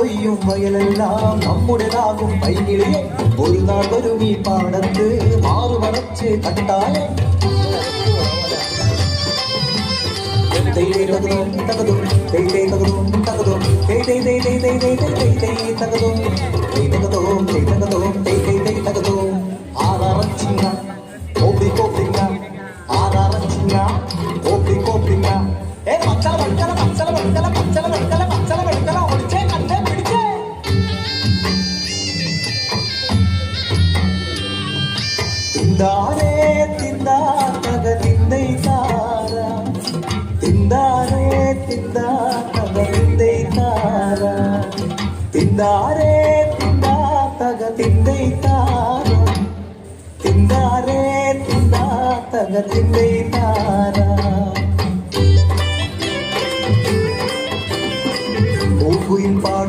കൊയ്യും വയലെല്ലാം നമ്മുടേതാകും പൈകിളിയെ ഒരു നാൾ വരും ഈ പാടത്ത് മാറുമറച്ച് കട്ടാലെ തിന്താരേ തിന്താ തക തിന്തൈ താര തിന്താരേ തിന്താ തക തിന്തൈ താര തിന്താരേ തിന്താ തക തിന്തൈ താര തിന്താരേ തിന്താ തക തിന്തൈ താര